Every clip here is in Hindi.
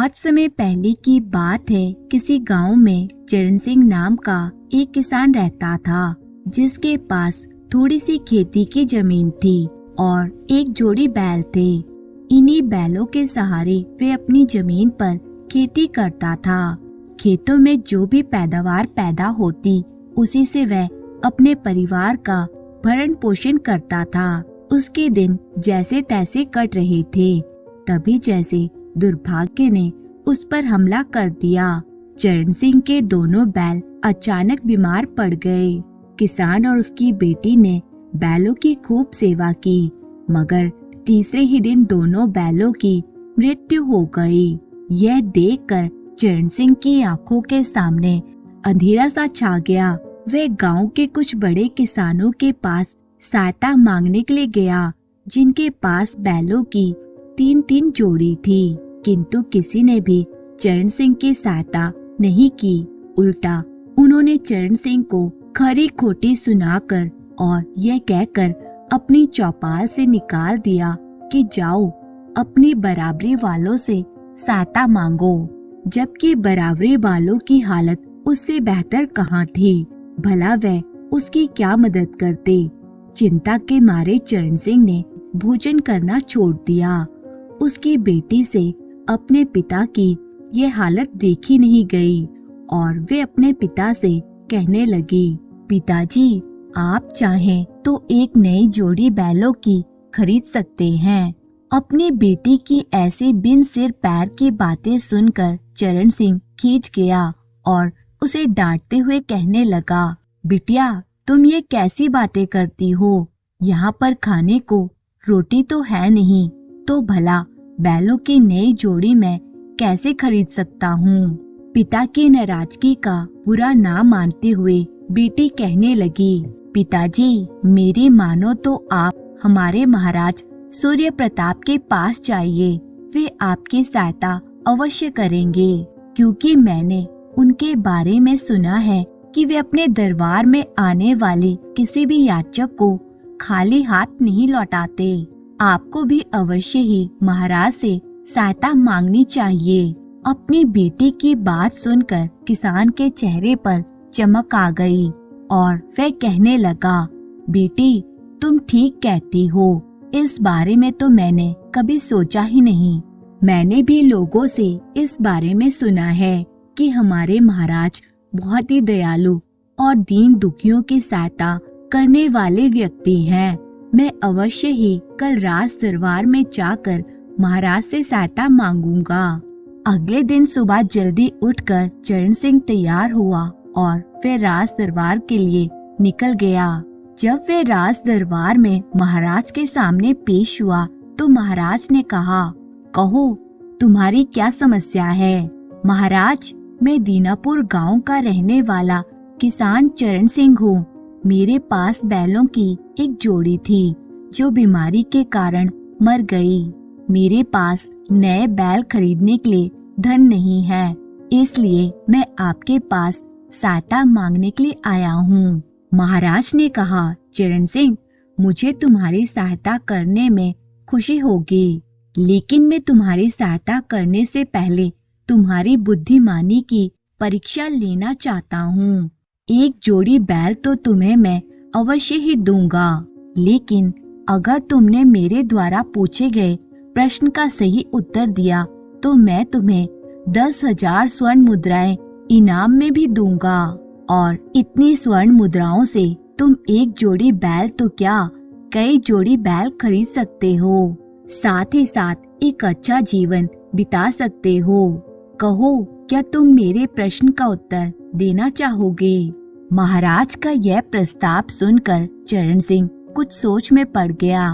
बहुत समय पहले की बात है। किसी गांव में चरण सिंह नाम का एक किसान रहता था, जिसके पास थोड़ी सी खेती की जमीन थी और एक जोड़ी बैल थे। इन्हीं बैलों के सहारे वे अपनी जमीन पर खेती करता था। खेतों में जो भी पैदावार पैदा होती, उसी से वह अपने परिवार का भरण पोषण करता था। उसके दिन जैसे तैसे कट रहे थे, तभी जैसे दुर्भाग्य ने उस पर हमला कर दिया। चरण सिंह के दोनों बैल अचानक बीमार पड़ गए। किसान और उसकी बेटी ने बैलों की खूब सेवा की, मगर तीसरे ही दिन दोनों बैलों की मृत्यु हो गई। यह देखकर चरण सिंह की आंखों के सामने अंधेरा सा छा गया। वह गांव के कुछ बड़े किसानों के पास सहायता मांगने के लिए गया, जिनके पास बैलों की 3-3 जोड़ी थी, किंतु किसी ने भी चरण सिंह की सहायता नहीं की। उल्टा उन्होंने चरण सिंह को खरी खोटी सुनाकर और यह कहकर अपनी चौपाल से निकाल दिया कि जाओ अपनी बराबरी वालों से सहायता मांगो। जबकि बराबरी वालों की हालत उससे बेहतर कहाँ थी। भला वह उसकी क्या मदद करते। चिंता के मारे चरण सिंह ने भोजन करना छोड़ दिया। उसकी बेटी से अपने पिता की यह हालत देखी नहीं गई और वे अपने पिता से कहने लगी, पिताजी, आप चाहें तो एक नई जोड़ी बैलों की खरीद सकते हैं। अपनी बेटी की ऐसे बिन सिर पैर की बातें सुनकर चरण सिंह खींच गया और उसे डांटते हुए कहने लगा, बिटिया, तुम ये कैसी बातें करती हो। यहाँ पर खाने को रोटी तो है नहीं, तो भला बैलों की नई जोड़ी मैं कैसे खरीद सकता हूँ। पिता की नाराजगी का बुरा ना मानते हुए बेटी कहने लगी, पिताजी, मेरी मानो तो आप हमारे महाराज सूर्य प्रताप के पास जाइए। वे आपकी सहायता अवश्य करेंगे, क्योंकि मैंने उनके बारे में सुना है कि वे अपने दरबार में आने वाले किसी भी याचक को खाली हाथ नहीं लौटाते। आपको भी अवश्य ही महाराज से सहायता मांगनी चाहिए। अपनी बेटी की बात सुनकर किसान के चेहरे पर चमक आ गई और वह कहने लगा, बेटी, तुम ठीक कहती हो। इस बारे में तो मैंने कभी सोचा ही नहीं। मैंने भी लोगों से इस बारे में सुना है कि हमारे महाराज बहुत ही दयालु और दीन दुखियों की सहायता करने वाले व्यक्ति हैं। मैं अवश्य ही कल राज दरबार में जाकर महाराज से सहायता मांगूंगा। अगले दिन सुबह जल्दी उठकर चरण सिंह तैयार हुआ और वे राज दरबार के लिए निकल गया। जब वे राज दरबार में महाराज के सामने पेश हुआ तो महाराज ने कहा, कहो, तुम्हारी क्या समस्या है। महाराज, मैं दीनापुर गांव का रहने वाला किसान चरण सिंह हूँ। मेरे पास बैलों की एक जोड़ी थी जो बीमारी के कारण मर गई। मेरे पास नए बैल खरीदने के लिए धन नहीं है, इसलिए मैं आपके पास सहायता मांगने के लिए आया हूँ। महाराज ने कहा, चरण सिंह, मुझे तुम्हारी सहायता करने में खुशी होगी, लेकिन मैं तुम्हारी सहायता करने से पहले तुम्हारी बुद्धिमानी की परीक्षा लेना चाहता हूँ। एक जोड़ी बैल तो तुम्हें मैं अवश्य ही दूंगा, लेकिन अगर तुमने मेरे द्वारा पूछे गए प्रश्न का सही उत्तर दिया तो मैं तुम्हें 10,000 स्वर्ण मुद्राएं इनाम में भी दूंगा। और इतनी स्वर्ण मुद्राओं से तुम एक जोड़ी बैल तो क्या, कई जोड़ी बैल खरीद सकते हो। साथ ही साथ एक अच्छा जीवन बिता सकते हो। कहो, क्या तुम मेरे प्रश्न का उत्तर देना चाहोगे। महाराज का यह प्रस्ताव सुनकर चरण सिंह कुछ सोच में पड़ गया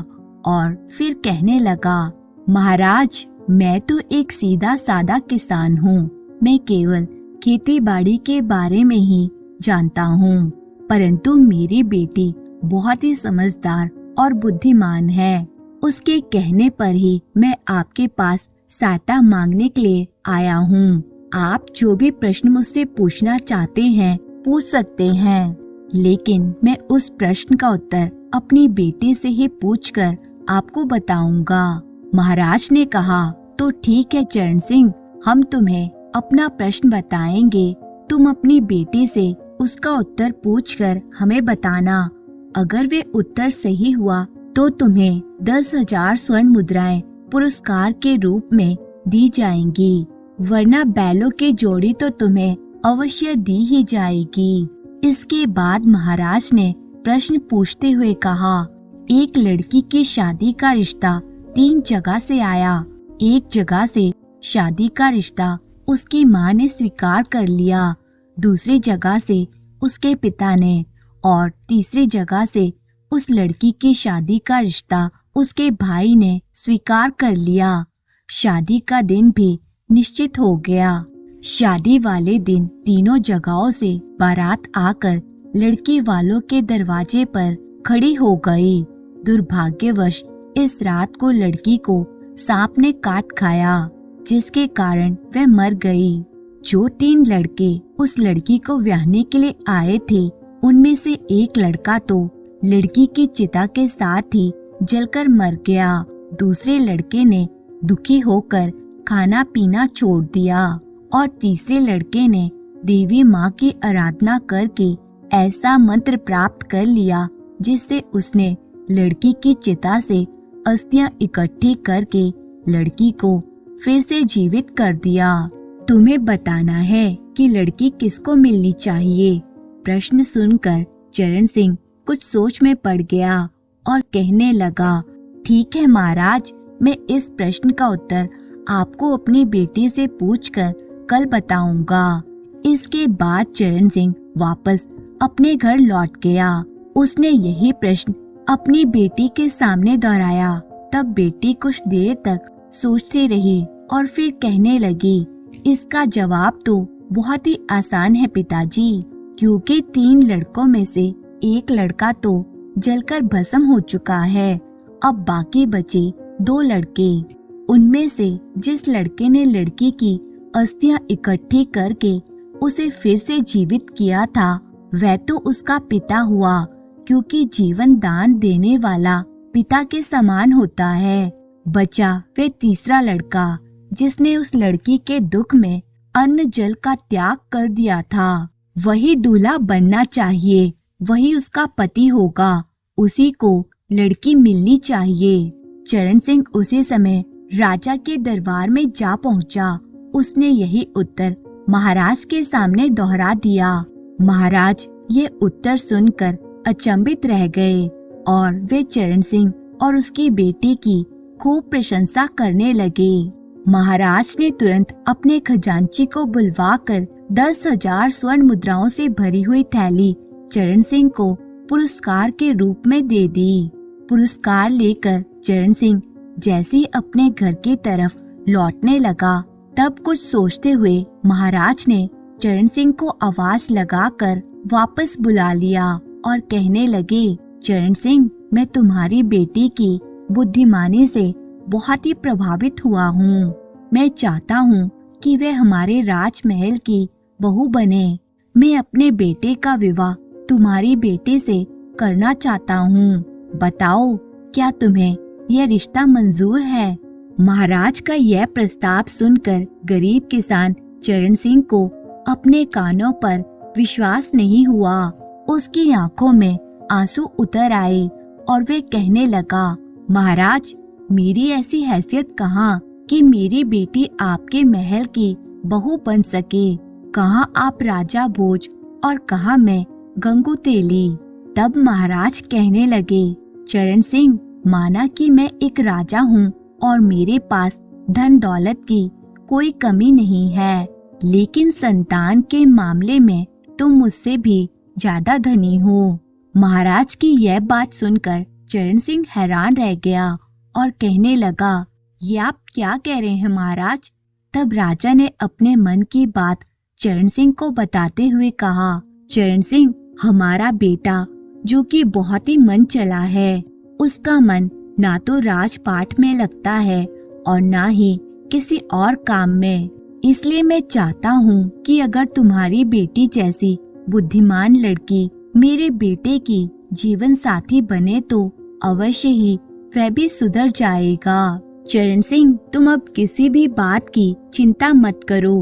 और फिर कहने लगा, महाराज, मैं तो एक सीधा सादा किसान हूँ। मैं केवल खेती बाड़ी के बारे में ही जानता हूँ, परंतु मेरी बेटी बहुत ही समझदार और बुद्धिमान है। उसके कहने पर ही मैं आपके पास सहायता मांगने के लिए आया हूँ। आप जो भी प्रश्न मुझसे पूछना चाहते हैं पूछ सकते हैं, लेकिन मैं उस प्रश्न का उत्तर अपनी बेटी से ही पूछकर आपको बताऊंगा। महाराज ने कहा, तो ठीक है चरण सिंह, हम तुम्हें अपना प्रश्न बताएंगे, तुम अपनी बेटी से उसका उत्तर पूछकर हमें बताना। अगर वे उत्तर सही हुआ तो तुम्हें 10,000 स्वर्ण मुद्राएं पुरस्कार के रूप में दी जाएंगी, वरना बैलों की जोड़ी तो तुम्हें अवश्य दी ही जाएगी। इसके बाद महाराज ने प्रश्न पूछते हुए कहा, एक लड़की की शादी का रिश्ता 3 जगह से आया। एक जगह से शादी का रिश्ता उसकी माँ ने स्वीकार कर लिया, दूसरी जगह से उसके पिता ने, और तीसरी जगह से उस लड़की की शादी का रिश्ता उसके भाई ने स्वीकार कर लिया। शादी का दिन भी निश्चित हो गया। शादी वाले दिन तीनों जगहों से बारात आकर लड़की वालों के दरवाजे पर खड़ी हो गई। दुर्भाग्यवश इस रात को लड़की को सांप ने काट खाया, जिसके कारण वह मर गई। जो 3 लड़के उस लड़की को ब्याहने के लिए आए थे, उनमें से एक लड़का तो लड़की की चिता के साथ ही जलकर मर गया। दूसरे लड़के ने दुखी होकर खाना पीना छोड़ दिया और तीसरे लड़के ने देवी माँ की आराधना करके ऐसा मंत्र प्राप्त कर लिया जिससे उसने लड़की की चिता से अस्थियां इकट्ठी करके लड़की को फिर से जीवित कर दिया। तुम्हें बताना है कि लड़की किसको मिलनी चाहिए। प्रश्न सुनकर चरण सिंह कुछ सोच में पड़ गया और कहने लगा, ठीक है महाराज, मैं इस प्रश्न का उत्तर आपको अपनी बेटी से पूछकर कल बताऊंगा। इसके बाद चरण सिंह वापस अपने घर लौट गया। उसने यही प्रश्न अपनी बेटी के सामने दोहराया। तब बेटी कुछ देर तक सोचती रही और फिर कहने लगी, इसका जवाब तो बहुत ही आसान है पिताजी, क्योंकि 3 लड़कों में से एक लड़का तो जलकर भस्म हो चुका है। अब बाकी बचे 2 लड़के। उनमें से जिस लड़के ने लड़की की अस्थियां इकट्ठी करके उसे फिर से जीवित किया था, वह तो उसका पिता हुआ, क्योंकि जीवन दान देने वाला पिता के समान होता है। बचा वे तीसरा लड़का जिसने उस लड़की के दुख में अन्न जल का त्याग कर दिया था। वही दूल्हा बनना चाहिए, वही उसका पति होगा, उसी को लड़की मिलनी चाहिए। चरण सिंह उसी समय राजा के दरबार में जा पहुंचा। उसने यही उत्तर महाराज के सामने दोहरा दिया। महाराज ये उत्तर सुनकर अचंभित रह गए और वे चरण सिंह और उसकी बेटी की खूब प्रशंसा करने लगे। महाराज ने तुरंत अपने खजांची को बुलवाकर 10,000 स्वर्ण मुद्राओं से भरी हुई थैली चरण सिंह को पुरस्कार के रूप में दे दी। पुरस्कार लेकर चरण सिंह जैसे ही अपने घर की तरफ लौटने लगा, तब कुछ सोचते हुए महाराज ने चरण सिंह को आवाज लगाकर वापस बुला लिया और कहने लगे, चरण सिंह, मैं तुम्हारी बेटी की बुद्धिमानी से बहुत ही प्रभावित हुआ हूँ। मैं चाहता हूँ कि वह हमारे राजमहल की बहू बने। मैं अपने बेटे का विवाह तुम्हारी बेटी से करना चाहता हूँ। बताओ, क्या तुम्हें यह रिश्ता मंजूर है? महाराज का यह प्रस्ताव सुनकर गरीब किसान चरण सिंह को अपने कानों पर विश्वास नहीं हुआ। उसकी आंखों में आंसू उतर आए और वे कहने लगा, महाराज, मेरी ऐसी हैसियत कहाँ कि मेरी बेटी आपके महल की बहू बन सके। कहाँ आप राजा भोज और कहाँ मैं गंगू तेली। तब महाराज कहने लगे, चरण सिंह, माना कि मैं एक राजा हूँ और मेरे पास धन दौलत की कोई कमी नहीं है, लेकिन संतान के मामले में तुम मुझसे भी ज्यादा धनी हो। महाराज की यह बात सुनकर चरण सिंह हैरान रह गया और कहने लगा, ये आप क्या कह रहे हैं महाराज? तब राजा ने अपने मन की बात चरण सिंह को बताते हुए कहा, चरण सिंह, हमारा बेटा जो कि बहुत ही मन चला है, उसका मन ना तो राजपाट में लगता है और ना ही किसी और काम में। इसलिए मैं चाहता हूँ कि अगर तुम्हारी बेटी जैसी बुद्धिमान लड़की मेरे बेटे की जीवन साथी बने तो अवश्य ही वह भी सुधर जाएगा। चरण सिंह, तुम अब किसी भी बात की चिंता मत करो।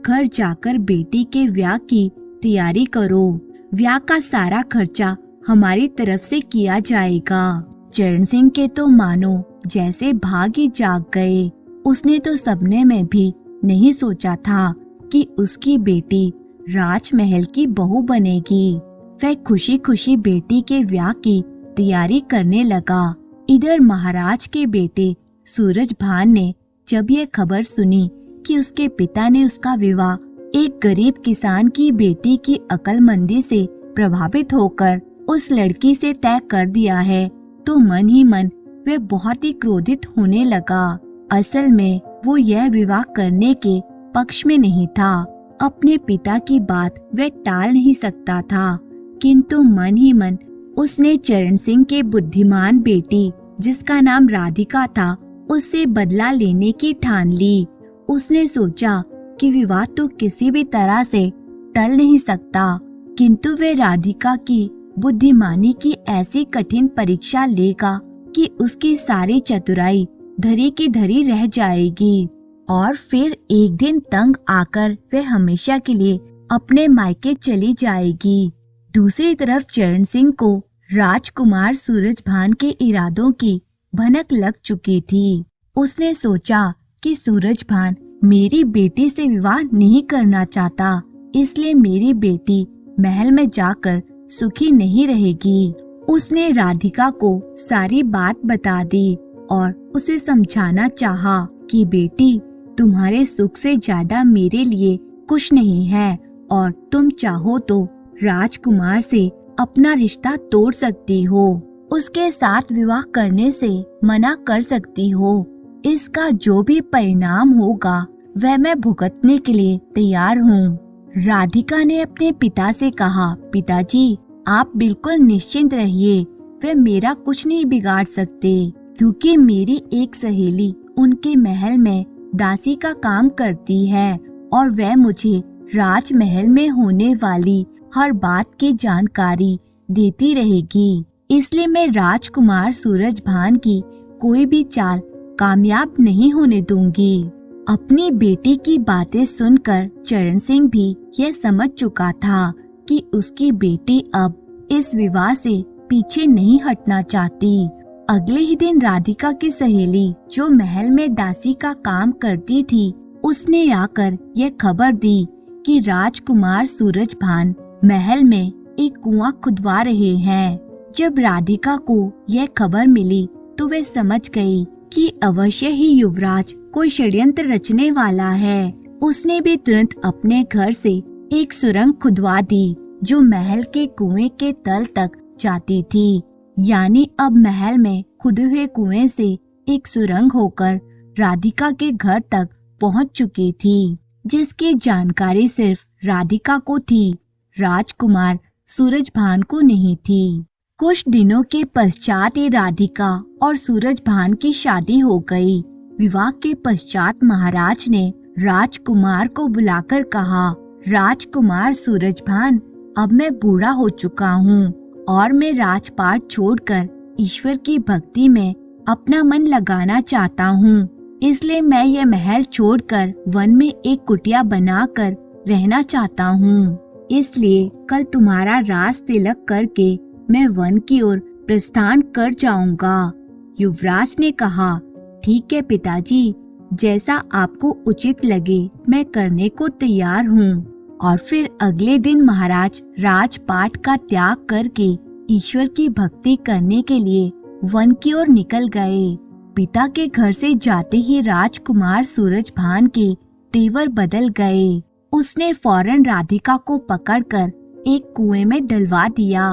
घर जाकर बेटी के ब्याह की तैयारी करो। ब्याह का सारा खर्चा हमारी तरफ से किया जाएगा। चरण सिंह के तो मानो जैसे भाग ही जाग गए। उसने तो सपने में भी नहीं सोचा था कि उसकी बेटी राजमहल की बहू बनेगी। वह खुशी खुशी बेटी के ब्याह की तैयारी करने लगा। इधर महाराज के बेटे सूरजभान ने जब यह खबर सुनी कि उसके पिता ने उसका विवाह एक गरीब किसान की बेटी की अक्लमंदी से प्रभावित होकर उस लड़की से तय कर दिया है, तो मन ही मन वह बहुत ही क्रोधित होने लगा। असल में वो यह विवाह करने के पक्ष में नहीं था। अपने पिता की बात वह टाल नहीं सकता था, किंतु मन ही मन उसने चरण सिंह के बुद्धिमान बेटी, जिसका नाम राधिका था, उससे बदला लेने की ठान ली। उसने सोचा कि विवाह तो किसी भी तरह से टल नहीं सकता, किंतु वह राधिका की बुद्धिमानी की ऐसी कठिन परीक्षा लेगा कि उसकी सारी चतुराई धरी की धरी रह जाएगी और फिर एक दिन तंग आकर वह हमेशा के लिए अपने मायके चली जाएगी। दूसरी तरफ चरण सिंह को राजकुमार सूरजभान के इरादों की भनक लग चुकी थी। उसने सोचा कि सूरजभान मेरी बेटी से विवाह नहीं करना चाहता, इसलिए मेरी बेटी महल में जाकर सुखी नहीं रहेगी। उसने राधिका को सारी बात बता दी और उसे समझाना चाहा कि बेटी, तुम्हारे सुख से ज्यादा मेरे लिए कुछ नहीं है और तुम चाहो तो राजकुमार से अपना रिश्ता तोड़ सकती हो, उसके साथ विवाह करने से मना कर सकती हो। इसका जो भी परिणाम होगा वह मैं भुगतने के लिए तैयार हूँ। राधिका ने अपने पिता से कहा, पिताजी आप बिल्कुल निश्चिंत रहिए, वे मेरा कुछ नहीं बिगाड़ सकते, क्योंकि मेरी एक सहेली उनके महल में दासी का काम करती है और वह मुझे राजमहल में होने वाली हर बात की जानकारी देती रहेगी। इसलिए मैं राजकुमार सूरजभान की कोई भी चाल कामयाब नहीं होने दूंगी। अपनी बेटी की बातें सुनकर चरण सिंह भी यह समझ चुका था कि उसकी बेटी अब इस विवाह से पीछे नहीं हटना चाहती। अगले ही दिन राधिका की सहेली, जो महल में दासी का काम करती थी, उसने आकर यह खबर दी कि राजकुमार सूरजभान महल में एक कुआं खुदवा रहे हैं। जब राधिका को यह खबर मिली तो वे समझ गई कि अवश्य ही युवराज कोई षड्यंत्र रचने वाला है। उसने भी तुरंत अपने घर से एक सुरंग खुदवा दी, जो महल के कुएं के तल तक जाती थी। यानी अब महल में खुदे हुए कुएं से एक सुरंग होकर राधिका के घर तक पहुंच चुकी थी, जिसकी जानकारी सिर्फ राधिका को थी, राजकुमार सूरजभान को नहीं थी। कुछ दिनों के पश्चात ही राधिका और सूरजभान की शादी हो गई। विवाह के पश्चात महाराज ने राजकुमार को बुलाकर कहा, राजकुमार सूरजभान, अब मैं बूढ़ा हो चुका हूँ और मैं राजपाट छोड़कर ईश्वर की भक्ति में अपना मन लगाना चाहता हूँ। इसलिए मैं यह महल छोड़कर वन में एक कुटिया बनाकर रहना चाहता हूँ। इसलिए कल तुम्हारा राज तिलक करके मैं वन की ओर प्रस्थान कर जाऊंगा। युवराज ने कहा, ठीक है पिताजी, जैसा आपको उचित लगे मैं करने को तैयार हूँ। और फिर अगले दिन महाराज राजपाट का त्याग करके ईश्वर की भक्ति करने के लिए वन की ओर निकल गए। पिता के घर से जाते ही राजकुमार सूरजभान के तेवर बदल गए। उसने फौरन राधिका को पकड़कर एक कुएं में डलवा दिया।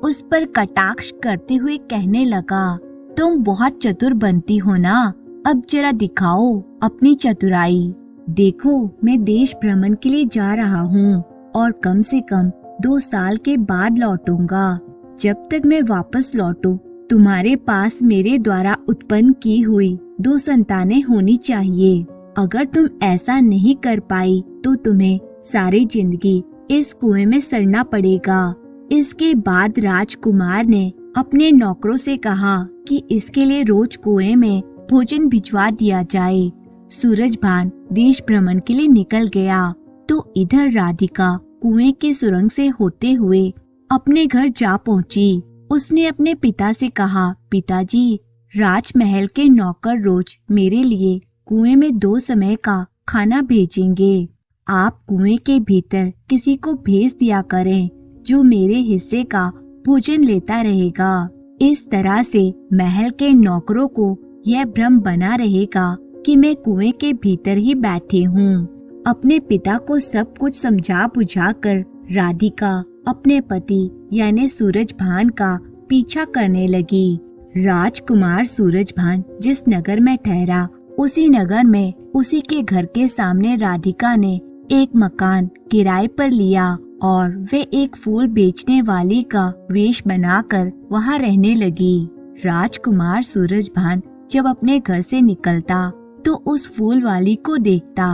उस पर कटाक्ष करते हुए कहने लगा, तुम बहुत चतुर बनती हो ना, अब जरा दिखाओ अपनी चतुराई। देखो, मैं देश भ्रमण के लिए जा रहा हूँ और कम से कम 2 साल के बाद लौटूंगा। जब तक मैं वापस लौटूं, तुम्हारे पास मेरे द्वारा उत्पन्न की हुई 2 संतानें होनी चाहिए। अगर तुम ऐसा नहीं कर पाई तो तुम्हें सारी जिंदगी इस कुएं में सड़ना पड़ेगा। इसके बाद राजकुमार ने अपने नौकरों से कहा कि इसके लिए रोज कुएं में भोजन भिजवा दिया जाए। सूरजभान देश भ्रमण के लिए निकल गया तो इधर राधिका कुएं के सुरंग से होते हुए अपने घर जा पहुंची। उसने अपने पिता से कहा, पिताजी, राजमहल के नौकर रोज मेरे लिए कुएं में 2 समय का खाना भेजेंगे। आप कुएं के भीतर किसी को भेज दिया करें जो मेरे हिस्से का भोजन लेता रहेगा। इस तरह से महल के नौकरों को यह भ्रम बना रहेगा कि मैं कुएं के भीतर ही बैठी हूँ। अपने पिता को सब कुछ समझा बुझाकर राधिका अपने पति यानी सूरजभान का पीछा करने लगी। राजकुमार सूरजभान जिस नगर में ठहरा, उसी नगर में उसी के घर के सामने राधिका ने एक मकान किराए पर लिया और वे एक फूल बेचने वाली का वेश बनाकर वहां रहने लगी। राजकुमार सूरजभान जब अपने घर से निकलता तो उस फूल वाली को देखता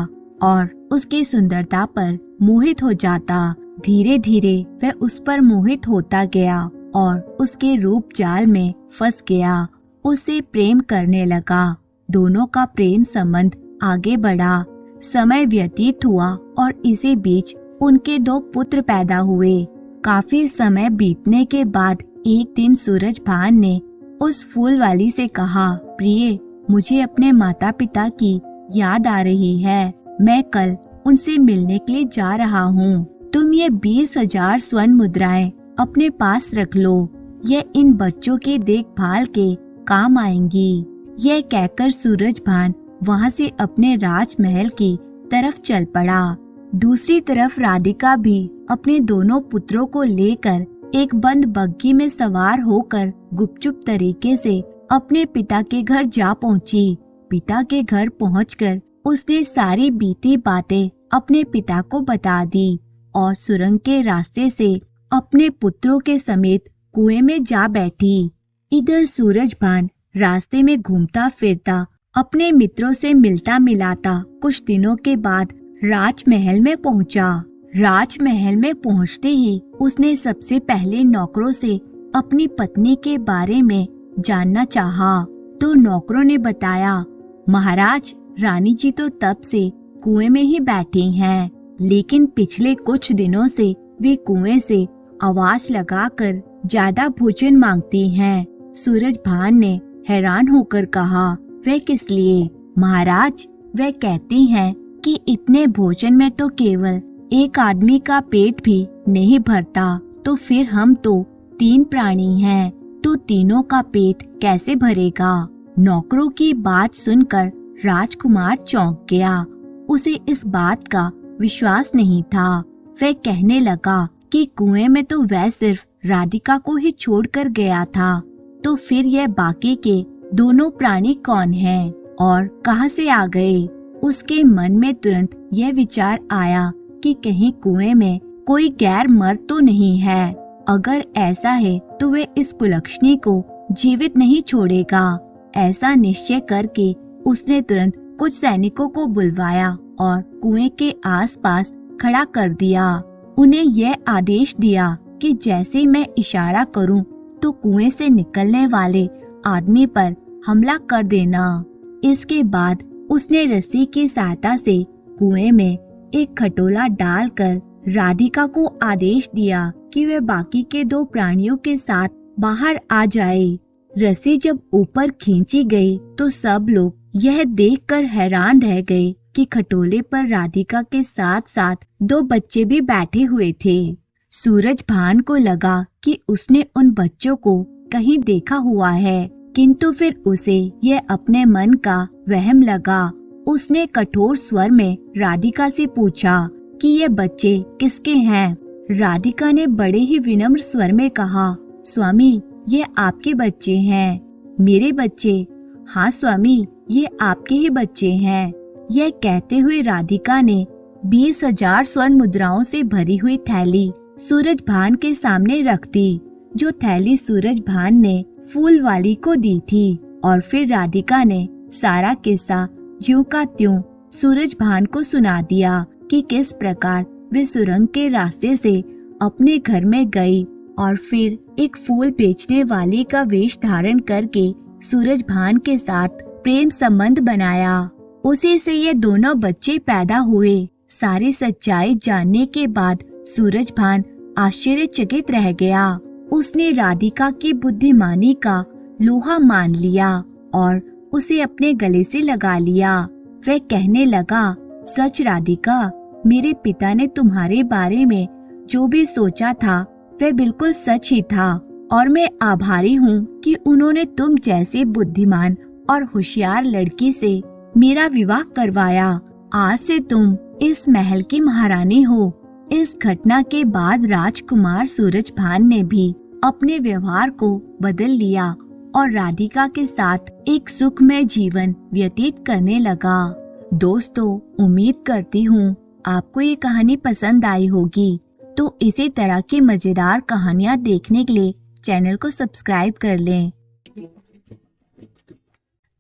और उसकी सुंदरता पर मोहित हो जाता। धीरे धीरे वह उस पर मोहित होता गया और उसके रूप जाल में फंस गया। उससे प्रेम करने लगा। दोनों का प्रेम संबंध आगे बढ़ा। समय व्यतीत हुआ और इसी बीच उनके 2 पुत्र पैदा हुए। काफी समय बीतने के बाद एक दिन सूरजभान ने उस फूल वाली से कहा, प्रिय, मुझे अपने माता पिता की याद आ रही है। मैं कल उनसे मिलने के लिए जा रहा हूँ। तुम ये 20,000 स्वर्ण मुद्राएं अपने पास रख लो। ये इन बच्चों की देखभाल के काम आएंगी। यह कहकर सूरजभान वहाँ से अपने राजमहल की तरफ चल पड़ा। दूसरी तरफ राधिका भी अपने दोनों पुत्रों को लेकर एक बंद बग्घी में सवार होकर गुपचुप तरीके से अपने पिता के घर जा पहुंची। पिता के घर पहुंचकर उसने सारी बीती बातें अपने पिता को बता दी और सुरंग के रास्ते से अपने पुत्रों के समेत कुएं में जा बैठी। इधर सूरजभान रास्ते में घूमता फिरता अपने मित्रों से मिलता मिलाता कुछ दिनों के बाद राजमहल में पहुंचा। राजमहल में पहुंचते ही उसने सबसे पहले नौकरों से अपनी पत्नी के बारे में जानना चाहा। तो नौकरों ने बताया, महाराज, रानी जी तो तब से कुएं में ही बैठी हैं, लेकिन पिछले कुछ दिनों से वे कुएं से आवाज लगाकर ज्यादा भोजन मांगती हैं। सूरजभान ने हैरान होकर कहा, वह किस लिए? महाराज, वह कहती हैं कि इतने भोजन में तो केवल एक आदमी का पेट भी नहीं भरता, तो फिर हम तो 3 प्राणी हैं, तो तीनों का पेट कैसे भरेगा? नौकरों की बात सुनकर राजकुमार चौंक गया। उसे इस बात का विश्वास नहीं था। वह कहने लगा कि कुएं में तो वह सिर्फ राधिका को ही छोड़कर गया था, तो फिर यह बाकी के दोनों प्राणी कौन हैं और कहां से आ गए? उसके मन में तुरंत यह विचार आया कि कहीं कुएं में कोई गैर मर्द तो नहीं है। अगर ऐसा है तो वे इस कुलक्षणी को जीवित नहीं छोड़ेगा। ऐसा निश्चय करके उसने तुरंत कुछ सैनिकों को बुलवाया और कुएं के आसपास खड़ा कर दिया। उन्हें यह आदेश दिया कि जैसे मैं इशारा करूं तो कुएं से निकलने वाले आदमी पर हमला कर देना। इसके बाद उसने रस्सी की सहायता से कुएं में एक खटोला डालकर राधिका को आदेश दिया कि वे बाकी के 2 प्राणियों के साथ बाहर आ जाए। रस्सी जब ऊपर खींची गई तो सब लोग यह देखकर हैरान रह गए कि खटोले पर राधिका के साथ साथ 2 बच्चे भी बैठे हुए थे। सूरजभान को लगा कि उसने उन बच्चों को कहीं देखा हुआ है, किंतु फिर उसे यह अपने मन का वहम लगा। उसने कठोर स्वर में राधिका से पूछा कि ये बच्चे किसके हैं? राधिका ने बड़े ही विनम्र स्वर में कहा, स्वामी, ये आपके बच्चे हैं। मेरे बच्चे? हाँ स्वामी, ये आपके ही बच्चे हैं। यह कहते हुए राधिका ने 20,000 स्वर्ण मुद्राओं से भरी हुई थैली सूरजभान के सामने रख दी, जो थैली सूरजभान ने फूल वाली को दी थी। और फिर राधिका ने सारा किस्सा ज्यों का त्यों सूरजभान को सुना दिया कि किस प्रकार वे सुरंग के रास्ते से अपने घर में गई और फिर एक फूल बेचने वाली का वेश धारण करके सूरजभान के साथ प्रेम संबंध बनाया। उसी से ये दोनों बच्चे पैदा हुए। सारी सच्चाई जानने के बाद सूरजभान आश्चर्यचकित रह गया। उसने राधिका की बुद्धिमानी का लोहा मान लिया और उसे अपने गले से लगा लिया। वह कहने लगा, सच राधिका, मेरे पिता ने तुम्हारे बारे में जो भी सोचा था वह बिल्कुल सच ही था और मैं आभारी हूँ कि उन्होंने तुम जैसे बुद्धिमान और होशियार लड़की से मेरा विवाह करवाया। आज से तुम इस महल की महारानी हो। इस घटना के बाद राजकुमार सूरजभान ने भी अपने व्यवहार को बदल लिया और राधिका के साथ एक सुखमय जीवन व्यतीत करने लगा। दोस्तों, उम्मीद करती हूँ आपको ये कहानी पसंद आई होगी। तो इसी तरह की मजेदार कहानियाँ देखने के लिए चैनल को सब्सक्राइब कर लें।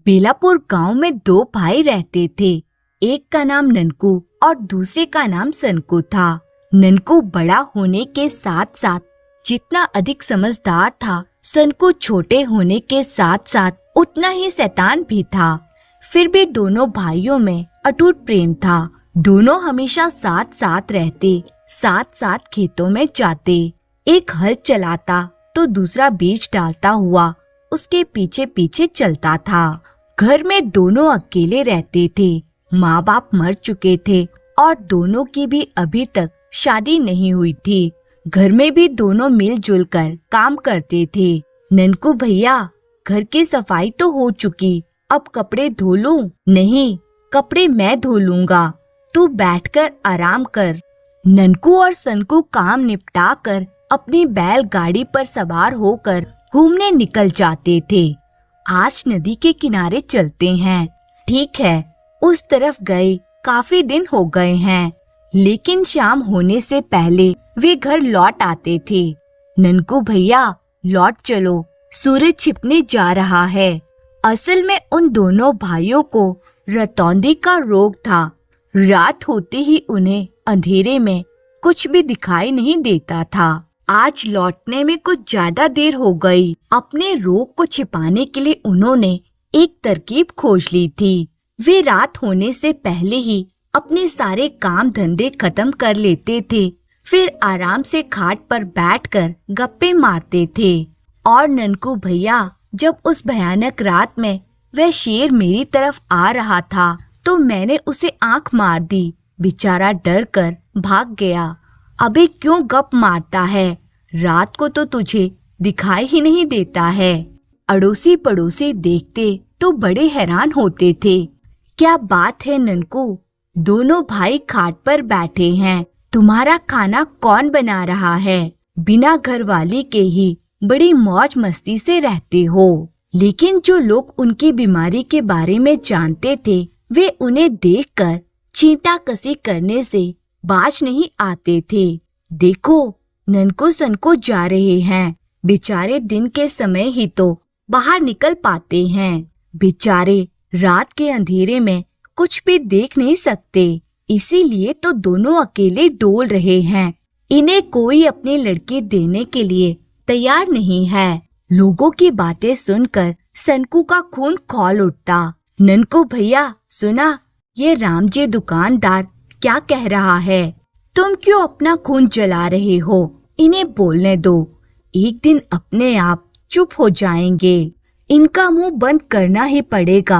बेलापुर गांव में दो भाई रहते थे। एक का नाम ननकू और दूसरे का नाम सनकू था। ननकू बड़ा होने के साथ साथ जितना अधिक समझदार था, सनकू छोटे होने के साथ साथ उतना ही शैतान भी था। फिर भी दोनों भाइयों में अटूट प्रेम था। दोनों हमेशा साथ साथ रहते, साथ साथ खेतों में जाते। एक हल चलाता तो दूसरा बीज डालता हुआ उसके पीछे पीछे चलता था। घर में दोनों अकेले रहते थे। माँ बाप मर चुके थे और दोनों की भी अभी तक शादी नहीं हुई थी। घर में भी दोनों मिलजुल कर काम करते थे। ननकू भैया, घर की सफाई तो हो चुकी, अब कपड़े धो लूं? नहीं, कपड़े मैं धो लूंगा, तू बैठकर आराम कर। ननकू और सनकू काम निपटा कर अपनी बैलगाड़ी पर सवार होकर घूमने निकल जाते थे। आज नदी के किनारे चलते हैं। ठीक है, उस तरफ गए काफी दिन हो गए हैं, लेकिन शाम होने से पहले वे घर लौट आते थे। ननकू भैया, लौट चलो, सूरज छिपने जा रहा है। असल में उन दोनों भाइयों को रतौंधी का रोग था। रात होते ही उन्हें अंधेरे में कुछ भी दिखाई नहीं देता था। आज लौटने में कुछ ज्यादा देर हो गई। अपने रोग को छिपाने के लिए उन्होंने एक तरकीब खोज ली थी। वे रात होने से पहले ही अपने सारे काम धंधे खत्म कर लेते थे, फिर आराम से खाट पर बैठकर गप्पे मारते थे। और ननकू भैया, जब उस भयानक रात में वह शेर मेरी तरफ आ रहा था तो मैंने उसे आंख मार दी। बेचारा डर कर भाग गया। अबे क्यों गप मारता है? रात को तो तुझे दिखाई ही नहीं देता है। अड़ोसी पड़ोसी देखते तो बड़े हैरान होते थे। क्या बात है ननकू, दोनों भाई खाट पर बैठे हैं, तुम्हारा खाना कौन बना रहा है? बिना घरवाली के ही बड़ी मौज मस्ती से रहते हो। लेकिन जो लोग उनकी बीमारी के बारे में जानते थे, वे उन्हें देखकर छींटा कसी करने से बाज नहीं आते थे। देखो, ननकू सनकू जा रहे हैं। बेचारे दिन के समय ही तो बाहर निकल पाते हैं। बेचारे रात के अंधेरे में कुछ भी देख नहीं सकते, इसीलिए तो दोनों अकेले डोल रहे हैं। इन्हें कोई अपने लड़के देने के लिए तैयार नहीं है। लोगों की बातें सुनकर सनकू का खून खौल उठता। ननकू भैया, सुना, ये रामजी दुकानदार क्या कह रहा है? तुम क्यों अपना खून जला रहे हो? इन्हें बोलने दो, एक दिन अपने आप चुप हो जाएंगे। इनका मुंह बंद करना ही पड़ेगा।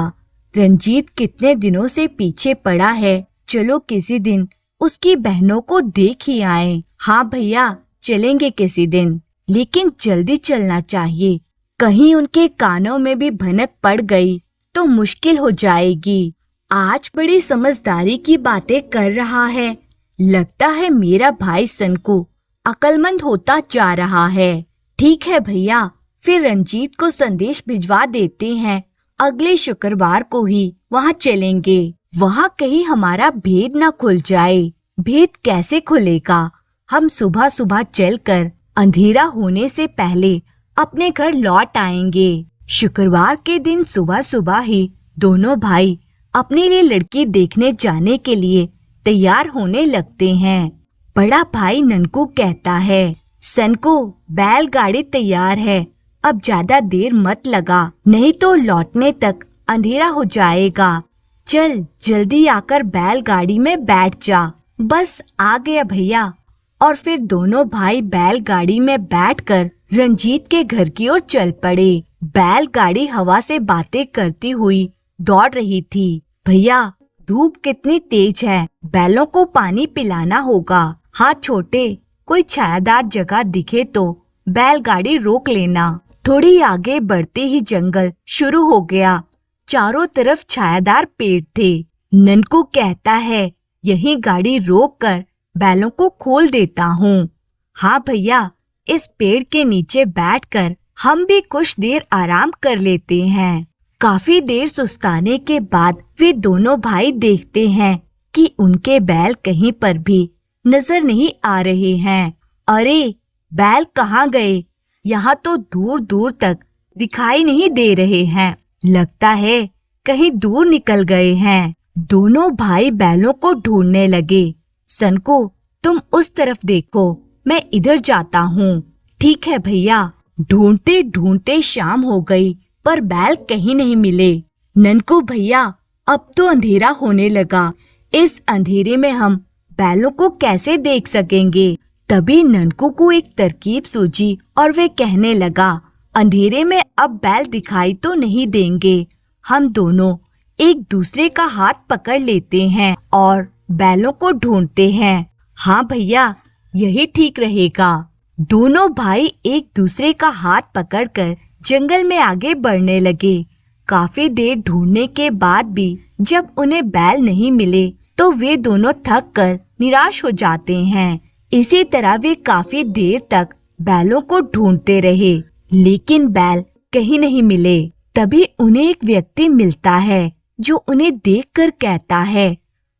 रंजीत कितने दिनों से पीछे पड़ा है, चलो किसी दिन उसकी बहनों को देख ही आए। हाँ भैया, चलेंगे किसी दिन, लेकिन जल्दी चलना चाहिए। कहीं उनके कानों में भी भनक पड़ गई तो मुश्किल हो जाएगी। आज बड़ी समझदारी की बातें कर रहा है। लगता है मेरा भाई सनकू अक्लमंद होता जा रहा है। ठीक है भैया, फिर रंजीत को संदेश भिजवा देते हैं। अगले शुक्रवार को ही वहाँ चलेंगे। वहाँ कहीं हमारा भेद न खुल जाए। भेद कैसे खुलेगा? हम सुबह सुबह चलकर अंधेरा होने से पहले अपने घर लौट आएंगे। शुक्रवार के दिन सुबह सुबह ही दोनों भाई अपने लिए लड़की देखने जाने के लिए तैयार होने लगते हैं। बड़ा भाई ननकू कहता है, सनकू, बैलगाड़ी तैयार है, अब ज्यादा देर मत लगा, नहीं तो लौटने तक अंधेरा हो जाएगा। चल जल्दी आकर बैलगाड़ी में बैठ जा। बस आ गया भैया। और फिर दोनों भाई बैलगाड़ी में बैठकर रंजीत के घर की ओर चल पड़े। बैलगाड़ी हवा से बातें करती हुई दौड़ रही थी। भैया धूप कितनी तेज है, बैलों को पानी पिलाना होगा। हाँ छोटे, कोई छायादार जगह दिखे तो बैलगाड़ी रोक लेना। थोड़ी आगे बढ़ते ही जंगल शुरू हो गया। चारों तरफ छायादार पेड़ थे। ननकू कहता है यहीं गाड़ी रोककर बैलों को खोल देता हूँ। हाँ भैया, इस पेड़ के नीचे बैठकर हम भी कुछ देर आराम कर लेते हैं। काफी देर सुस्ताने के बाद वे दोनों भाई देखते हैं कि उनके बैल कहीं पर भी नजर नहीं आ रहे हैं। अरे बैल कहाँ गए? यहाँ तो दूर दूर तक दिखाई नहीं दे रहे हैं। लगता है कहीं दूर निकल गए हैं। दोनों भाई बैलों को ढूंढने लगे। सनको, तुम उस तरफ देखो, मैं इधर जाता हूँ। ठीक है भैया। ढूंढते ढूंढते शाम हो गई पर बैल कहीं नहीं मिले। ननकू भैया, अब तो अंधेरा होने लगा। इस अंधेरे में हम बैलों को कैसे देख सकेंगे? तभी ननकू को एक तरकीब सूझी और वे कहने लगा, अंधेरे में अब बैल दिखाई तो नहीं देंगे। हम दोनों एक दूसरे का हाथ पकड़ लेते हैं और बैलों को ढूंढते हैं। हाँ भैया, यही ठीक रहेगा। दोनों भाई एक दूसरे का हाथ पकड़कर जंगल में आगे बढ़ने लगे। काफी देर ढूंढने के बाद भी जब उन्हें बैल नहीं मिले तो वे दोनों थक कर निराश हो जाते हैं। इसी तरह वे काफी देर तक बैलों को ढूंढते रहे, लेकिन बैल कहीं नहीं मिले। तभी उन्हें एक व्यक्ति मिलता है जो उन्हें देखकर कहता है,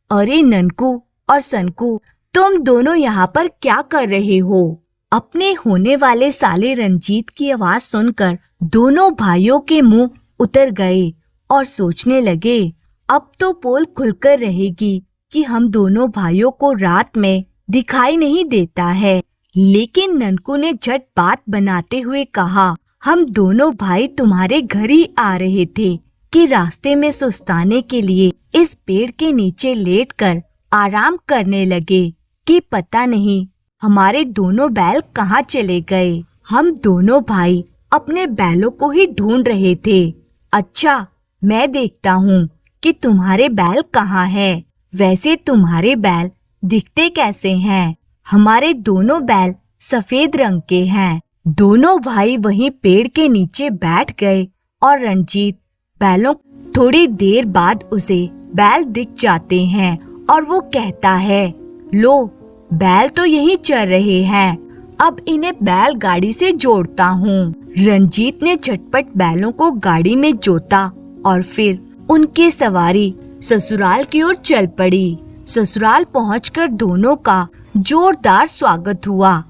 अरे ननकू और सनकू, तुम दोनों यहाँ पर क्या कर रहे हो? अपने होने वाले साले रंजीत की आवाज सुनकर दोनों भाइयों के मुंह उतर गए और सोचने लगे, अब तो पोल खुलकर रहेगी कि हम दोनों भाइयों को रात में दिखाई नहीं देता है। लेकिन ननकू ने झट बात बनाते हुए कहा, हम दोनों भाई तुम्हारे घर ही आ रहे थे कि रास्ते में सुस्ताने के लिए इस पेड़ के नीचे लेटकर आराम करने लगे कि पता नहीं हमारे दोनों बैल कहाँ चले गए। हम दोनों भाई अपने बैलों को ही ढूंढ रहे थे। अच्छा, मैं देखता हूँ कि तुम्हारे बैल कहाँ है। वैसे तुम्हारे बैल दिखते कैसे हैं? हमारे दोनों बैल सफेद रंग के हैं। दोनों भाई वहीं पेड़ के नीचे बैठ गए और रंजीत बैलों थोड़ी देर बाद उसे बैल दिख जाते हैं और वो कहता है, लो बैल तो यहीं चल रहे हैं, अब इन्हें बैल गाड़ी से जोड़ता हूँ। रंजीत ने झटपट बैलों को गाड़ी में जोता और फिर उनकी सवारी ससुराल की ओर चल पड़ी। ससुराल पहुंचकर दोनों का जोरदार स्वागत हुआ।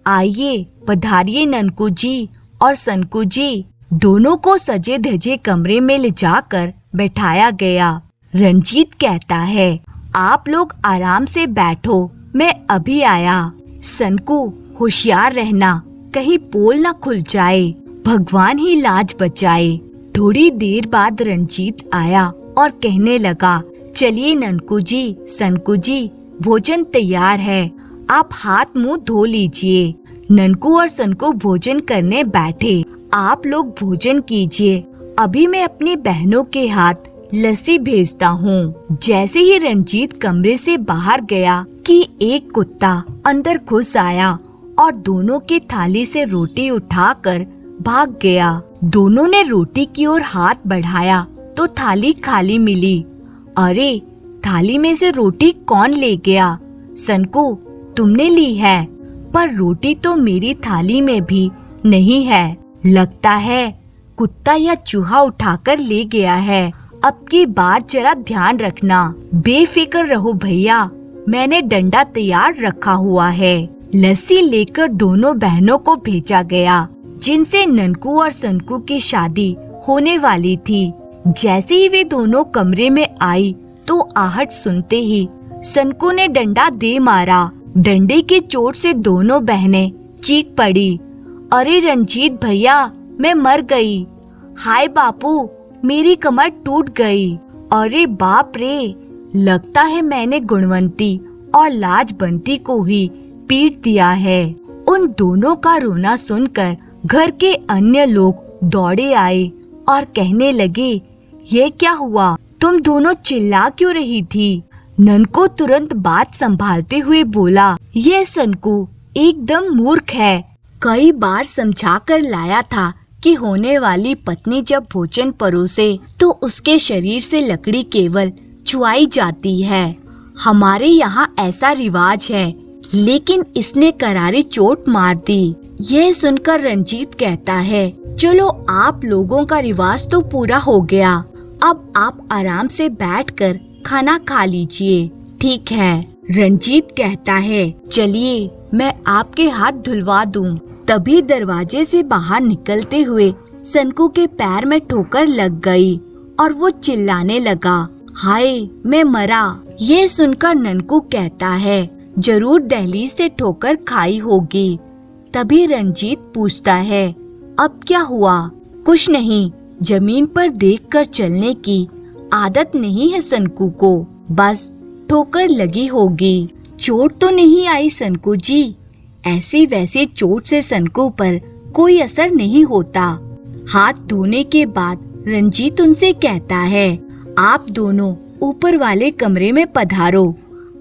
आइए पधारिए ननकू जी और सनकू जी। दोनों को सजे धजे कमरे में ले जाकर बैठाया गया। रंजीत कहता है, आप लोग आराम से बैठो, मैं अभी आया। सनकू, होशियार रहना, कहीं पोल न खुल जाए, भगवान ही लाज बचाए। थोड़ी देर बाद रंजीत आया और कहने लगा, चलिए ननकू जी, सनकू जी, भोजन तैयार है, आप हाथ मुंह धो लीजिए। ननकू और सनकू भोजन करने बैठे। आप लोग भोजन कीजिए, अभी मैं अपनी बहनों के हाथ लस्सी भेजता हूँ। जैसे ही रंजीत कमरे से बाहर गया कि एक कुत्ता अंदर घुस आया और दोनों की थाली से रोटी उठाकर भाग गया। दोनों ने रोटी की ओर हाथ बढ़ाया तो थाली खाली मिली। अरे, थाली में से रोटी कौन ले गया? सनकू, तुमने ली है, पर रोटी तो मेरी थाली में भी नहीं है। लगता है कुत्ता या चूहा उठाकर ले गया है। अब की बार जरा ध्यान रखना। बेफिक्र रहो भैया, मैंने डंडा तैयार रखा हुआ है। लस्सी लेकर दोनों बहनों को भेजा गया, जिनसे ननकू और सनकू की शादी होने वाली थी। जैसे ही वे दोनों कमरे में आई तो आहट सुनते ही सनकू ने डंडा दे मारा। डंडे की चोट से दोनों बहनें चीख पड़ी, अरे रंजीत भैया, मैं मर गई। हाय बापू, मेरी कमर टूट गई। अरे बाप रे, लगता है मैंने गुणवंती और लाजबंती को ही पीट दिया है। उन दोनों का रोना सुनकर घर के अन्य लोग दौड़े आए और कहने लगे, ये क्या हुआ? तुम दोनों चिल्ला क्यों रही थी? ननको तुरंत बात संभालते हुए बोला, ये सनकू एकदम मूर्ख है। कई बार समझा कर लाया था कि होने वाली पत्नी जब भोजन परोसे तो उसके शरीर से लकड़ी केवल छुआई जाती है। हमारे यहाँ ऐसा रिवाज है, लेकिन इसने करारी चोट मार दी। यह सुनकर रंजीत कहता है, चलो आप लोगों का रिवाज तो पूरा हो गया, अब आप आराम से बैठकर खाना खा लीजिए। ठीक है। रंजीत कहता है, चलिए मैं आपके हाथ धुलवा दूं। तभी दरवाजे से बाहर निकलते हुए सनकू के पैर में ठोकर लग गई और वो चिल्लाने लगा, हाय मैं मरा। ये सुनकर ननकू कहता है, जरूर दहलीज से ठोकर खाई होगी। तभी रंजीत पूछता है, अब क्या हुआ? कुछ नहीं, जमीन पर देखकर चलने की आदत नहीं है सनकू को, बस ठोकर लगी होगी। चोट तो नहीं आई सनकू जी। ऐसी वैसी चोट से सनकू पर कोई असर नहीं होता। हाथ धोने के बाद रंजीत उनसे कहता है, आप दोनों ऊपर वाले कमरे में पधारो,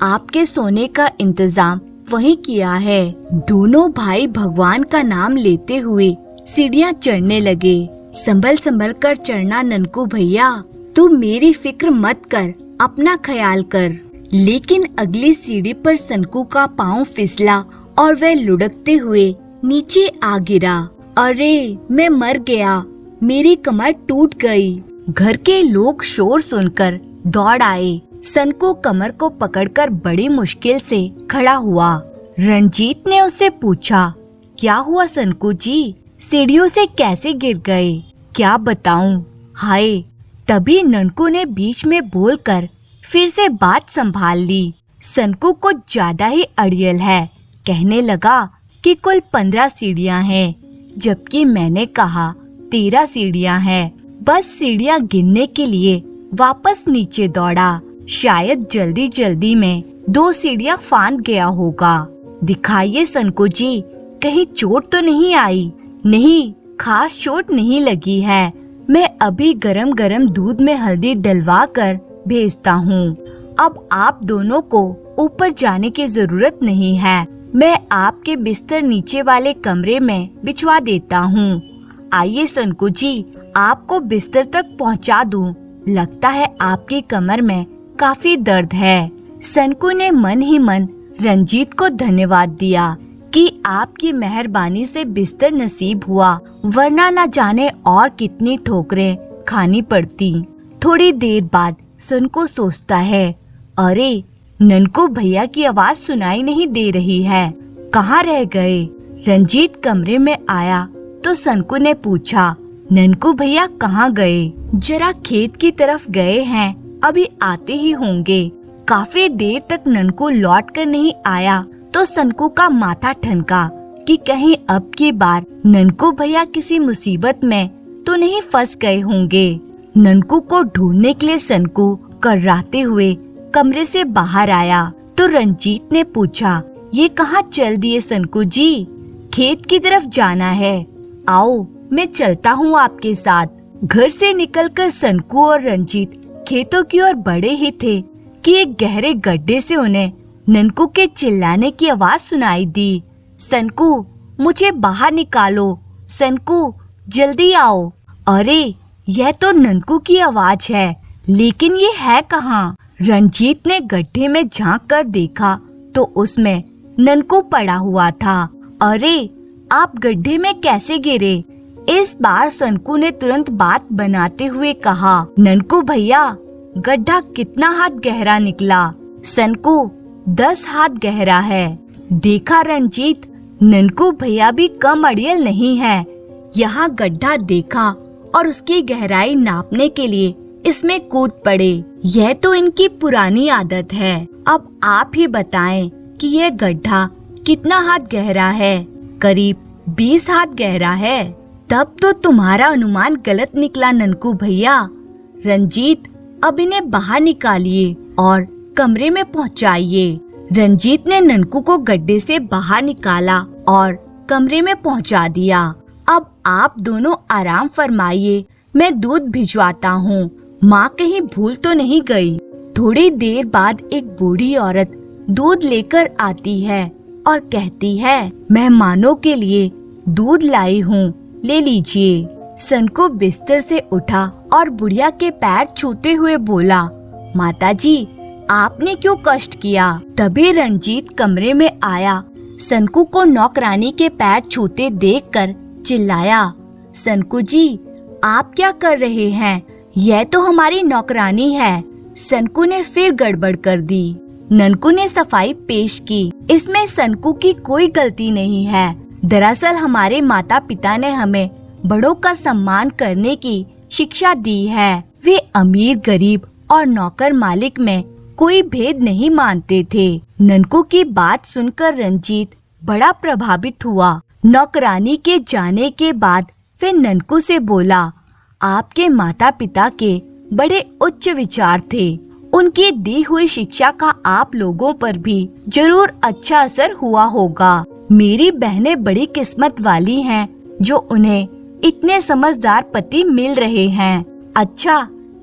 आपके सोने का इंतजाम वहीं किया है। दोनों भाई भगवान का नाम लेते हुए सीढ़ियाँ चढ़ने लगे। संभल संभल कर चढ़ना ननकू भैया, तू मेरी फिक्र मत कर, अपना ख्याल कर। लेकिन अगली सीढ़ी पर सनकू का पाँव फिसला और वह लुढ़कते हुए नीचे आ गिरा। अरे मैं मर गया, मेरी कमर टूट गई। घर के लोग शोर सुनकर दौड़ आए। सनकू कमर को पकड़कर बड़ी मुश्किल से खड़ा हुआ। रंजीत ने उससे पूछा, क्या हुआ सनकू जी? सीढ़ियों से कैसे गिर गए? क्या बताऊं? हाय। तभी ननकू ने बीच में बोलकर फिर से बात संभाल ली। सनकू को ज्यादा ही अड़ियल है। कहने लगा कि कुल 15 सीढ़ियां हैं, जबकि मैंने कहा 13 सीढ़ियां हैं। बस सीढ़ियां गिनने के लिए वापस नीचे दौड़ा। शायद जल्दी जल्दी में 2 सीढ़ियां फांद गया होगा। दिखाइए सनकू जी, कहीं चोट तो नहीं आई? नहीं, खास चोट नहीं लगी है। मैं अभी गरम गरम दूध में हल्दी डलवा कर भेजता हूँ। अब आप दोनों को ऊपर जाने की जरूरत नहीं है। मैं आपके बिस्तर नीचे वाले कमरे में बिछवा देता हूँ। आइए सनकू जी, आपको बिस्तर तक पहुँचा दूँ। लगता है आपकी कमर में काफी दर्द है। सनकू ने मन ही मन रंजीत को धन्यवाद दिया कि आपकी मेहरबानी से बिस्तर नसीब हुआ, वरना न जाने और कितनी ठोकरें खानी पड़ती। थोड़ी देर बाद सनकू सोचता है, अरे ननकू भैया की आवाज सुनाई नहीं दे रही है, कहाँ रह गए? रंजीत कमरे में आया तो सनकू ने पूछा, ननकू भैया कहाँ गए? जरा खेत की तरफ गए हैं, अभी आते ही होंगे। काफी देर तक ननकू लौट कर नहीं आया तो सनकू का माथा ठनका कि कहीं अब की बार ननकू भैया किसी मुसीबत में तो नहीं फंस गए होंगे। ननकू को ढूंढने के लिए सनकू कर्राते हुए कमरे से बाहर आया तो रंजीत ने पूछा, ये कहाँ चल दिए सनकू जी? खेत की तरफ जाना है, आओ मैं चलता हूँ आपके साथ। घर से निकलकर सनकू और रंजीत खेतों की ओर बढ़े ही थे कि एक गहरे गड्ढे से उन्हें ननकू के चिल्लाने की आवाज सुनाई दी। सनकू, मुझे बाहर निकालो, सनकू जल्दी आओ। अरे यह तो ननकू की आवाज है, लेकिन ये है कहाँ? रंजीत ने गड्ढे में झांक कर देखा तो उसमें ननकू पड़ा हुआ था। अरे आप गड्ढे में कैसे गिरे? इस बार सनकू ने तुरंत बात बनाते हुए कहा, ननकू भैया गड्ढा कितना हाथ गहरा निकला? सनकू 10 हाथ गहरा है। देखा रंजीत, ननकू भैया भी कम अड़ियल नहीं है। यहाँ गड्ढा देखा और उसकी गहराई नापने के लिए इसमें कूद पड़े। यह तो इनकी पुरानी आदत है। अब आप ही बताएं कि यह गड्ढा कितना हाथ गहरा है? करीब 20 हाथ गहरा है। तब तो तुम्हारा अनुमान गलत निकला ननकू भैया। रंजीत, अब इन्हें बाहर निकालिए और कमरे में पहुंचाइए। रंजीत ने ननकू को गड्ढे से बाहर निकाला और कमरे में पहुंचा दिया। अब आप दोनों आराम फरमाइए, मैं दूध भिजवाता हूँ। माँ कहीं भूल तो नहीं गई। थोड़ी देर बाद एक बूढ़ी औरत दूध लेकर आती है और कहती है, मेहमानों के लिए दूध लाई हूँ, ले लीजिए। सनको बिस्तर से उठा और बुढ़िया के पैर छूते हुए बोला, माताजी, आपने क्यों कष्ट किया? तभी रंजीत कमरे में आया। सनको को नौकरानी के पैर छूते देखकर चिल्लाया, सनको जी, आप क्या कर रहे हैं? यह तो हमारी नौकरानी है। सनको ने फिर गड़बड़ कर दी। ननकू ने सफाई पेश की, इसमें सनको की कोई गलती नहीं है। दरअसल हमारे माता पिता ने हमें बड़ों का सम्मान करने की शिक्षा दी है। वे अमीर गरीब और नौकर मालिक में कोई भेद नहीं मानते थे। ननकू की बात सुनकर रंजीत बड़ा प्रभावित हुआ। नौकरानी के जाने के बाद वे ननकू से बोला, आपके माता पिता के बड़े उच्च विचार थे। उनकी दी हुई शिक्षा का आप लोगों पर भी जरूर अच्छा असर हुआ होगा। मेरी बहनें बड़ी किस्मत वाली हैं जो उन्हें इतने समझदार पति मिल रहे हैं। अच्छा,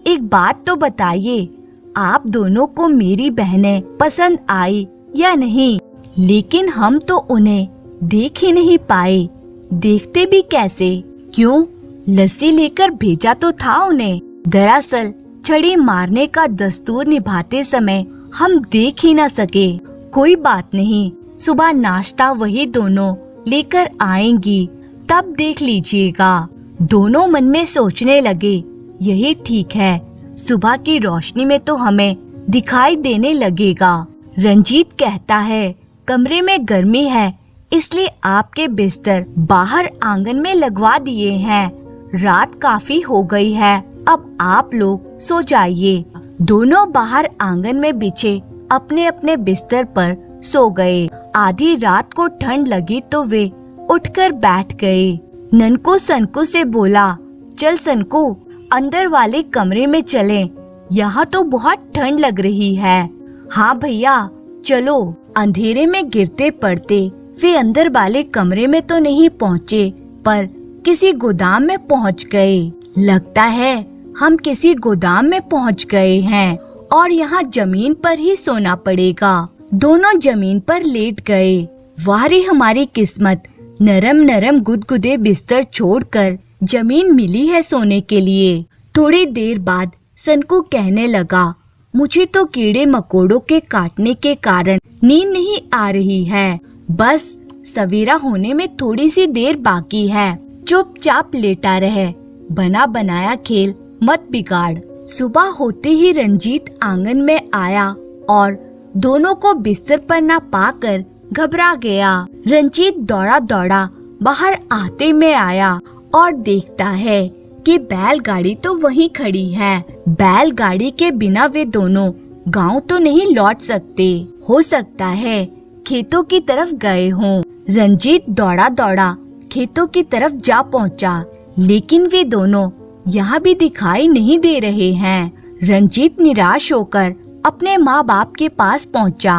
एक बात तो बताइए, आप दोनों को मेरी बहनें पसंद आई या नहीं? लेकिन हम तो उन्हें देख ही नहीं पाए। देखते भी कैसे? क्यों, लस्सी लेकर भेजा तो था उन्हें। दरअसल छड़ी मारने का दस्तूर निभाते समय हम देख ही न सके। कोई बात नहीं, सुबह नाश्ता वही दोनों लेकर आएंगी, तब देख लीजिएगा। दोनों मन में सोचने लगे, यही ठीक है, सुबह की रोशनी में तो हमें दिखाई देने लगेगा। रंजीत कहता है, कमरे में गर्मी है, इसलिए आपके बिस्तर बाहर आंगन में लगवा दिए हैं। रात काफी हो गई है, अब आप लोग सो जाइए। दोनों बाहर आंगन में बिछे अपने अपने बिस्तर पर सो गए। आधी रात को ठंड लगी तो वे उठकर बैठ गए। ननकू सनको से बोला, चल सनको, अंदर वाले कमरे में चलें, यहाँ तो बहुत ठंड लग रही है। हाँ भैया, चलो। अंधेरे में गिरते पड़ते वे अंदर वाले कमरे में तो नहीं पहुँचे, पर किसी गोदाम में पहुँच गए। लगता है हम किसी गोदाम में पहुँच गए हैं और यहाँ जमीन पर ही सोना पड़ेगा। दोनों जमीन पर लेट गए। वाह रे हमारी किस्मत, नरम नरम गुदगुदे बिस्तर छोड़कर जमीन मिली है सोने के लिए। थोड़ी देर बाद सनको कहने लगा, मुझे तो कीड़े मकोड़ों के काटने के कारण नींद नहीं आ रही है। बस सवेरा होने में थोड़ी सी देर बाकी है। चुपचाप लेटा रहे, बना बनाया खेल मत बिगाड़। सुबह होते ही रंजीत आंगन में आया और दोनों को बिस्तर पर न पाकर घबरा गया। रंजीत दौड़ा दौड़ा बाहर आते में आया और देखता है कि बैलगाड़ी तो वहीं खड़ी है। बैलगाड़ी के बिना वे दोनों गांव तो नहीं लौट सकते। हो सकता है खेतों की तरफ गए हों। रंजीत दौड़ा दौड़ा खेतों की तरफ जा पहुंचा, लेकिन वे दोनों यहाँ भी दिखाई नहीं दे रहे हैं। रंजीत निराश होकर अपने माँ बाप के पास पहुँचा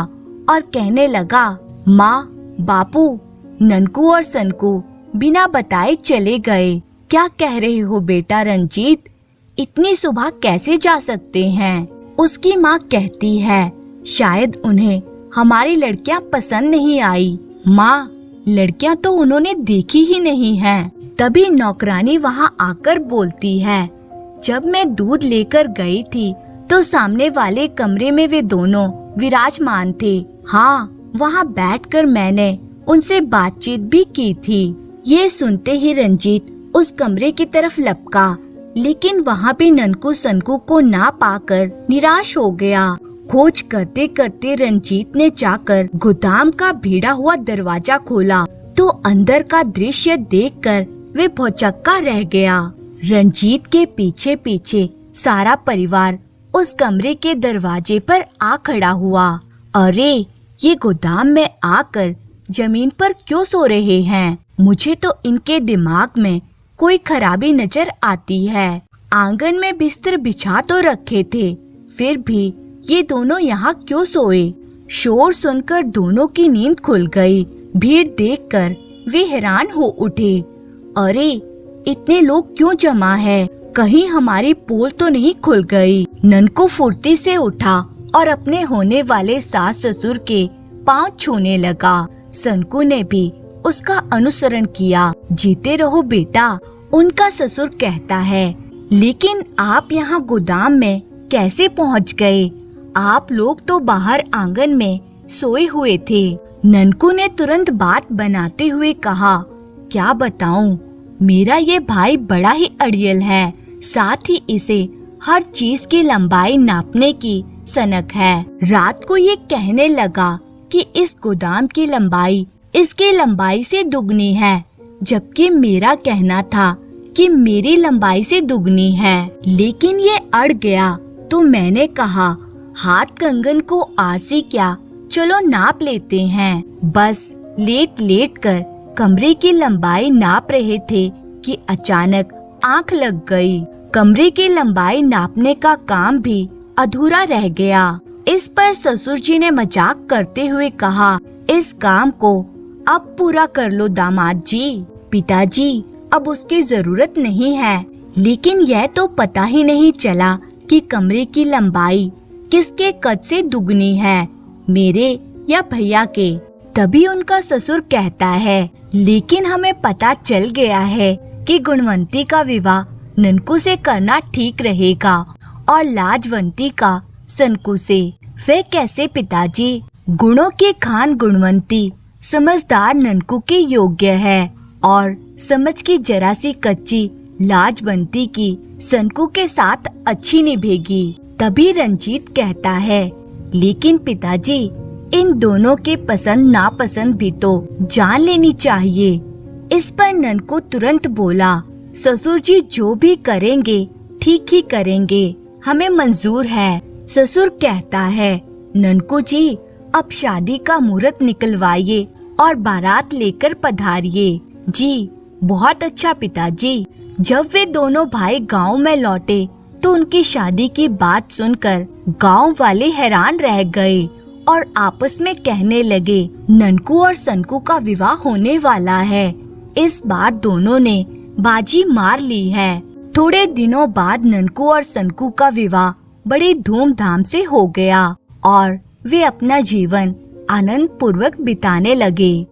और कहने लगा, माँ, बापू, ननकू और सनको बिना बताए चले गए। क्या कह रहे हो बेटा रंजीत? इतनी सुबह कैसे जा सकते हैं? उसकी माँ कहती है, शायद उन्हें हमारी लड़कियाँ पसंद नहीं आई। माँ, लड़कियाँ तो उन्होंने देखी ही नहीं हैं। तभी नौकरानी वहाँ आकर बोलती है, जब मैं दूध लेकर गई थी तो सामने वाले कमरे में वे दोनों विराजमान थे। हाँ, वहाँ बैठकर मैंने उनसे बातचीत भी की थी। ये सुनते ही रंजीत उस कमरे की तरफ लपका, लेकिन वहाँ भी ननकू सनको को ना पाकर निराश हो गया। खोज करते करते रंजीत ने जाकर गोदाम का भीड़ा हुआ दरवाजा खोला तो अंदर का दृश्य देखकर वे भौचक्का रह गया। रंजीत के पीछे पीछे सारा परिवार उस कमरे के दरवाजे पर आ खड़ा हुआ। अरे, ये गोदाम में आकर जमीन पर क्यों सो रहे हैं? मुझे तो इनके दिमाग में कोई खराबी नजर आती है। आंगन में बिस्तर बिछा तो रखे थे, फिर भी ये दोनों यहाँ क्यों सोए? शोर सुनकर दोनों की नींद खुल गई। भीड़ देखकर वे हैरान हो उठे। अरे, इतने लोग क्यों जमा है? कहीं हमारी पोल तो नहीं खुल गई? ननकू फुर्ती से उठा और अपने होने वाले सास ससुर के पांव छूने लगा। सनकू ने भी उसका अनुसरण किया। जीते रहो बेटा, उनका ससुर कहता है। लेकिन आप यहाँ गोदाम में कैसे पहुँच गए? आप लोग तो बाहर आंगन में सोए हुए थे। ननकू ने तुरंत बात बनाते हुए कहा, क्या बताऊं, मेरा ये भाई बड़ा ही अड़ियल है। साथ ही इसे हर चीज की लंबाई नापने की सनक है। रात को ये कहने लगा कि इस गोदाम की लंबाई इसकी लंबाई से दुगनी है, जबकि मेरा कहना था कि मेरी लंबाई से दुगनी है। लेकिन ये अड़ गया तो मैंने कहा, हाथ कंगन को आसी क्या, चलो नाप लेते हैं। बस लेट लेट कर कमरे की लंबाई नाप रहे थे कि अचानक आंख लग गई। कमरे की लंबाई नापने का काम भी अधूरा रह गया। इस पर ससुर जी ने मजाक करते हुए कहा, इस काम को अब पूरा कर लो दामाद जी। पिताजी, अब उसकी जरूरत नहीं है। लेकिन यह तो पता ही नहीं चला कि कमरे की लंबाई किसके कद से दुगनी है, मेरे या भैया के। तभी उनका ससुर कहता है, लेकिन हमें पता चल गया है कि गुणवंती का विवाह ननकू से करना ठीक रहेगा और लाजवंती का सनकू से। वे कैसे पिताजी? गुणों के खान गुणवंती समझदार ननकू के योग्य है और समझ की जरा सी कच्ची लाजवंती की सनकू के साथ अच्छी निभेगी। तभी रंजीत कहता है, लेकिन पिताजी, इन दोनों के पसंद नापसंद भी तो जान लेनी चाहिए। इस पर ननकू तुरंत बोला, ससुर जी जो भी करेंगे ठीक ही करेंगे, हमें मंजूर है। ससुर कहता है, ननकू जी, अब शादी का मुहूर्त निकलवाइए और बारात लेकर पधारिए। जी, बहुत अच्छा पिताजी। जब वे दोनों भाई गांव में लौटे तो उनकी शादी की बात सुनकर गांव वाले हैरान रह गए और आपस में कहने लगे, ननकू और सनकू का विवाह होने वाला है। इस बार दोनों ने बाजी मार ली है। थोड़े दिनों बाद ननकू और सनकू का विवाह बड़ी धूमधाम से हो गया और वे अपना जीवन आनंद पूर्वक बिताने लगे।